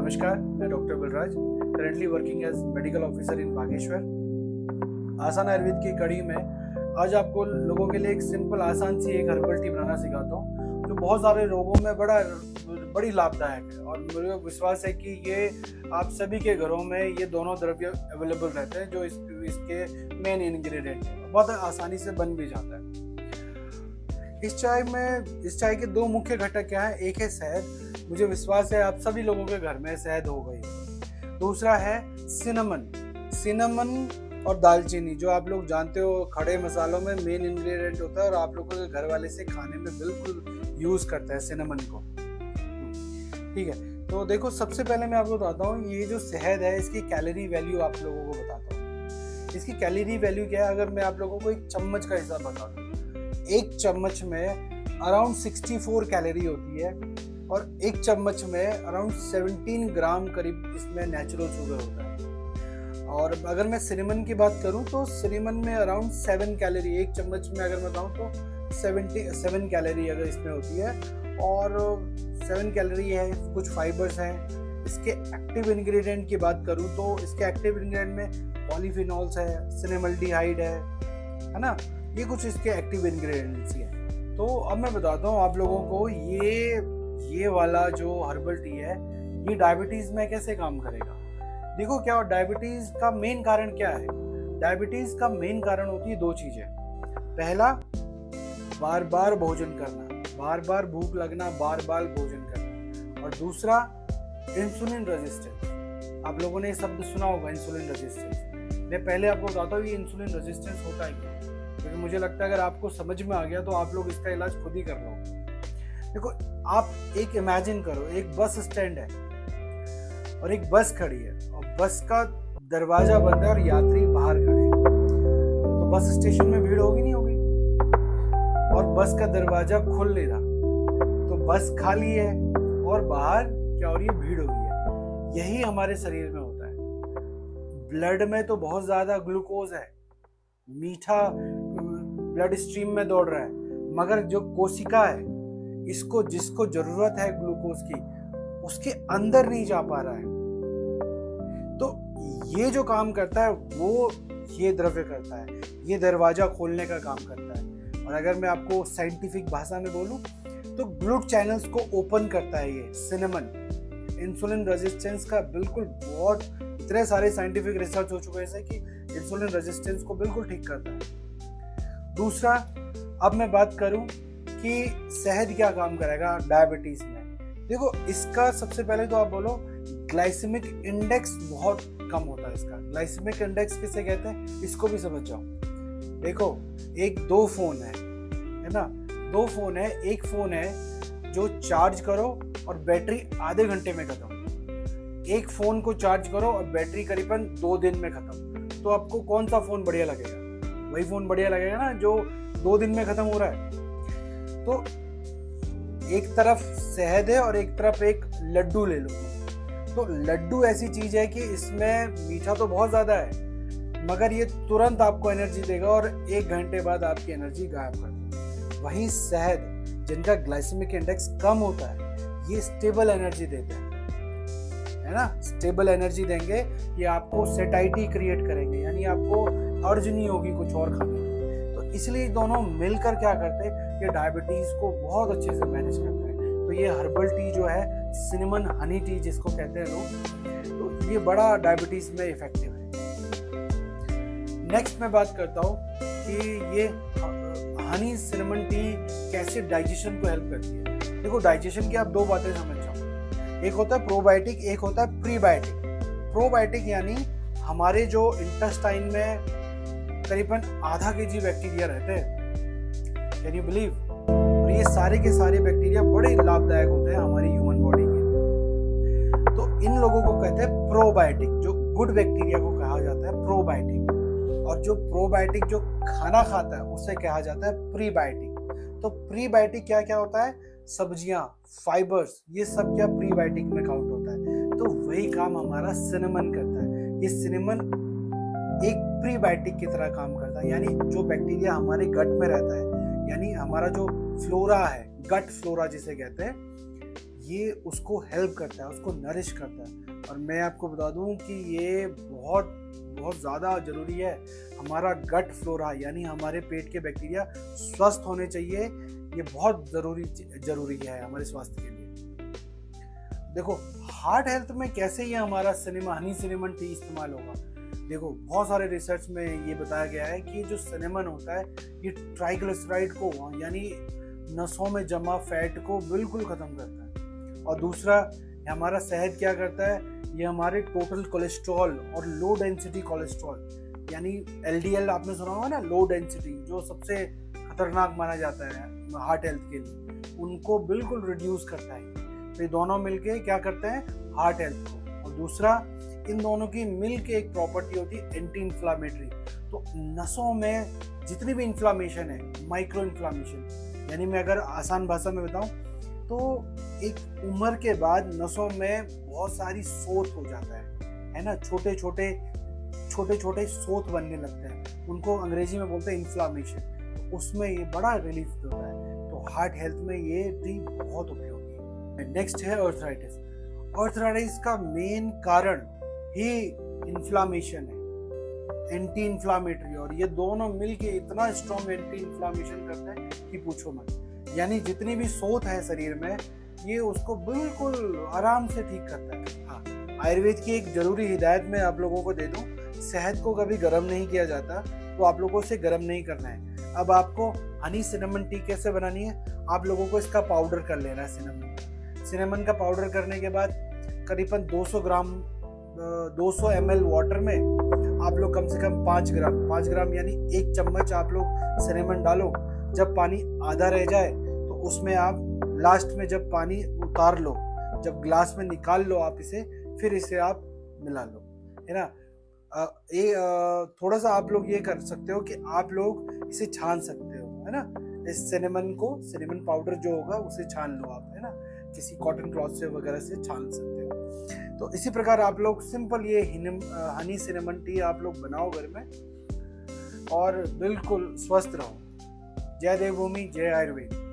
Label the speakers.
Speaker 1: नमस्कार, मैं doctor Balraj, currently working as medical officer in Bageshwar. आसान आयुर्वेद की कड़ी में आज आपको लोगों के लिए एक सिंपल आसान सी एक हर्बल टी बनाना सिखाता हूँ जो बहुत सारे रोगों में बड़ी लाभदायक है। और मुझे विश्वास है कि ये आप सभी के घरों में ये दोनों द्रव्य अवेलेबल रहते हैं जो इसके मेन इंग्रेडिएंट हैं। बहुत आसानी से बन भी जाता है। इस चाय के दो मुख्य घटक क्या है? एक है शहद, मुझे विश्वास है आप सभी लोगों के घर में शहद हो गई। दूसरा है सिनेमन और दालचीनी, जो आप लोग जानते हो खड़े मसालों में मेन इंग्रेडिएंट होता है और आप लोगों के घर वाले से खाने में बिल्कुल यूज करते हैं सिनेमन को। ठीक है, तो देखो सबसे पहले मैं आपको बताता हूँ ये जो शहद है इसकी कैलोरी वैल्यू आप लोगों को बताता हूँ। इसकी कैलोरी वैल्यू क्या है? अगर मैं आप लोगों को एक चम्मच का हिसाब बता दूँ, एक चम्मच में अराउंड 64 कैलोरी होती है और एक चम्मच में अराउंड 17 ग्राम करीब इसमें नेचुरल शुगर होता है। और अगर मैं सिनेमन की बात करूं तो सिनेमन में अराउंड 7 कैलोरी, एक चम्मच में अगर मैं बताऊं तो 77 कैलोरी अगर इसमें होती है। और 7 कैलोरी है, कुछ फाइबर्स हैं। इसके एक्टिव इंग्रेडिएंट की बात करूं तो इसके एक्टिव इंग्रेडिएंट में पॉलीफिनॉल्स है, सिनेमल्डिहाइड है ना, ये कुछ इसके एक्टिव इंग्रेडिएंट्स हैं। तो अब मैं बताता हूँ आप लोगों को ये वाला जो हर्बल टी है ये डायबिटीज में कैसे काम करेगा। देखो क्या डायबिटीज का मेन कारण क्या है? डायबिटीज का मेन कारण होती है दो चीजें। पहला, बार बार भोजन करना, बार बार भूख लगना, बार बार भोजन करना। और दूसरा, इंसुलिन रेजिस्टेंस। आप लोगों ने शब्द सुना होगा इंसुलिन रेजिस्टेंस। मैं पहले आपको बताता हूँ ये इंसुलिन रेजिस्टेंस होता है क्या, क्योंकि मुझे लगता है अगर आपको समझ में आ गया तो आप लोग इसका इलाज खुद ही कर लो। देखो आप एक इमेजिन करो, एक बस स्टैंड है और एक बस खड़ी है और बस का दरवाजा बंद है और यात्री बाहर खड़े हैं, तो बस स्टेशन में भीड़ होगी नहीं होगी? और बस का दरवाजा खुल नहीं रहा तो बस खाली है और बाहर क्या हो रही है? भीड़ हो रही है। यही हमारे शरीर में होता है। ब्लड में तो बहुत ज्यादा ग्लूकोज है, मीठा ब्लड स्ट्रीम में दौड़ रहा है, मगर जो कोशिका है इसको जिसको जरूरत है ग्लूकोज की उसके अंदर नहीं जा पा रहा है। तो ये जो काम करता है वो ये द्रव्य करता है, ये दरवाजा खोलने का काम करता है। और अगर मैं आपको साइंटिफिक भाषा में बोलूं तो ग्लूट चैनल्स को ओपन करता है ये सिनेमन। इंसुलिन रेजिस्टेंस का बिल्कुल बहुत इतने सारे साइंटिफिक रिसर्च हो चुके हैं कि इंसुलिन रेजिस्टेंस को बिल्कुल ठीक करता है। दूसरा, अब मैं बात करूं कि शहद क्या काम करेगा डायबिटीज में। देखो इसका सबसे पहले तो आप बोलो ग्लाइसेमिक इंडेक्स बहुत कम होता है इसका। ग्लाइसेमिक इंडेक्स किसे कहते हैं इसको भी समझ जाओ। देखो दो फोन है ना, दो फोन है। एक फोन है जो चार्ज करो और बैटरी आधे घंटे में खत्म, एक फोन को चार्ज करो और बैटरी करीबन 2 दिन में खत्म। तो आपको कौन सा फोन बढ़िया लगेगा? वही फोन बढ़िया लगेगा ना जो 2 दिन में खत्म हो रहा है। तो एक तरफ शहद है और एक तरफ एक लड्डू ले लो। तो लड्डू ऐसी चीज है कि इसमें मीठा तो बहुत ज्यादा है मगर ये तुरंत आपको एनर्जी देगा और 1 घंटे बाद आपकी एनर्जी गायब कर देगा। वहीं शहद जिनका ग्लाइसेमिक इंडेक्स कम होता है ये स्टेबल एनर्जी देते हैं, है ना। स्टेबल एनर्जी देंगे, ये आपको सेटाइटी क्रिएट करेंगे, यानी आपको अर्ज नहीं होगी कुछ और खाने की। तो इसलिए दोनों मिलकर क्या करते हैं, ये डायबिटीज को बहुत अच्छे से मैनेज करते हैं। तो ये हर्बल टी जो है सिनेमन हनी टी जिसको कहते हैं लोग, तो ये बड़ा डायबिटीज में इफेक्टिव है। नेक्स्ट मैं बात करता हूँ कि ये हनी सिनेमन टी कैसे डाइजेशन को हेल्प करती है। देखो डाइजेशन की आप 2 बातें समझ जाओ, एक होता है प्रोबायोटिक, एक होता है प्रीबायोटिक। प्रोबायोटिक यानी हमारे जो इंटेस्टाइन में करीबन आधा kg बैक्टीरिया रहते हैं, कैन यू बिलीव? और ये सारे के सारे बैक्टीरिया बड़े लाभदायक होते हैं हमारी ह्यूमन बॉडी के लिए। तो इन लोगों को कहते हैं प्रोबायोटिक, जो गुड बैक्टीरिया को कहा जाता है प्रोबायोटिक। और जो प्रोबायोटिक जो खाना खाता है उसे कहा जाता है प्रीबायोटिक। तो प्रीबायोटिक क्या क्या होता है? सब्जियां, फाइबर्स, ये सब क्या प्रीबायोटिक में काउंट होता है। तो वही काम हमारा सिनेमन करता है। ये सिनेमन एक प्रीबायोटिक की तरह काम करता है, यानी जो बैक्टीरिया हमारे गट में रहता है, यानी हमारा जो फ्लोरा है, गट फ्लोरा जिसे कहते हैं, ये उसको हेल्प करता है, उसको नरिश करता है। और मैं आपको बता दूं कि ये बहुत बहुत ज़्यादा ज़रूरी है। हमारा गट फ्लोरा यानी हमारे पेट के बैक्टीरिया स्वस्थ होने चाहिए, ये बहुत ज़रूरी है हमारे स्वास्थ्य के लिए। देखो हार्ट हेल्थ में कैसे ये हमारा हनी सिनेमन टी इस्तेमाल होगा। देखो बहुत सारे रिसर्च में ये बताया गया है कि जो सिनेमन होता है ये ट्राइग्लिसराइड को यानी नसों में जमा फैट को बिल्कुल ख़त्म करता है। और दूसरा हमारा शहद क्या करता है, ये हमारे टोटल कोलेस्ट्रॉल और लो डेंसिटी कोलेस्ट्रॉल यानी एलडीएल आपने सुना होगा ना, लो डेंसिटी, जो सबसे खतरनाक माना जाता है हार्ट हेल्थ के लिए, उनको बिल्कुल रिड्यूस करता है। तो ये दोनों मिलके क्या करते हैं हार्ट हेल्थ को। और दूसरा इन दोनों की मिलके एक प्रॉपर्टी होती है एंटी इन्फ्लामेटरी। तो नसों में जितनी भी इन्फ्लामेशन है, माइक्रो इन्फ्लामेशन, यानी मैं अगर आसान भाषा में बताऊं तो एक उम्र के बाद नसों में बहुत सारी सोत हो जाता है ना, छोटे छोटे सोत बनने लगते हैं, उनको अंग्रेजी में बोलते हैं इन्फ्लामेशन। उसमें ये बड़ा रिलीफ देता है। तो हार्ट हेल्थ में ये टी बहुत उपयोगी है। नेक्स्ट है अर्थराइटिस। अर्थराइटिस का मेन कारण ही इन्फ्लामेशन है, एंटी इन्फ्लामेटरी, और ये दोनों मिलके इतना स्ट्रॉन्ग एंटी इन्फ्लामेशन करते हैं कि पूछो मत। यानी जितनी भी सोत है शरीर में ये उसको बिल्कुल आराम से ठीक करता है। हाँ, आयुर्वेद की एक जरूरी हिदायत मैं आप लोगों को दे दूं, शहद को कभी गर्म नहीं किया जाता, तो आप लोगों से गर्म नहीं करना है। अब आपको हनी सिनेमन टी कैसे बनानी है, आप लोगों को इसका पाउडर कर लेना है। सिनेमन का पाउडर करने के बाद करीबन 200 ml वाटर में आप लोग कम से कम 5 ग्राम यानी 1 चम्मच आप लोग सिनेमन डालो। जब पानी आधा रह जाए तो उसमें आप लास्ट में जब पानी उतार लो, जब ग्लास में निकाल लो आप इसे, फिर इसे आप मिला लो, है ना। थोड़ा सा आप लोग ये कर सकते हो कि आप लोग इसे छान सकते हो, है ना। इस सिनेमन पाउडर जो होगा उसे छान लो आप, है ना, किसी कॉटन क्लॉथ से वगैरह से छान सकते हो। तो इसी प्रकार आप लोग सिंपल ये हनी सिनेमन टी आप लोग बनाओ घर में और बिल्कुल स्वस्थ रहो। जय देवभूमि, जय आयुर्वेद।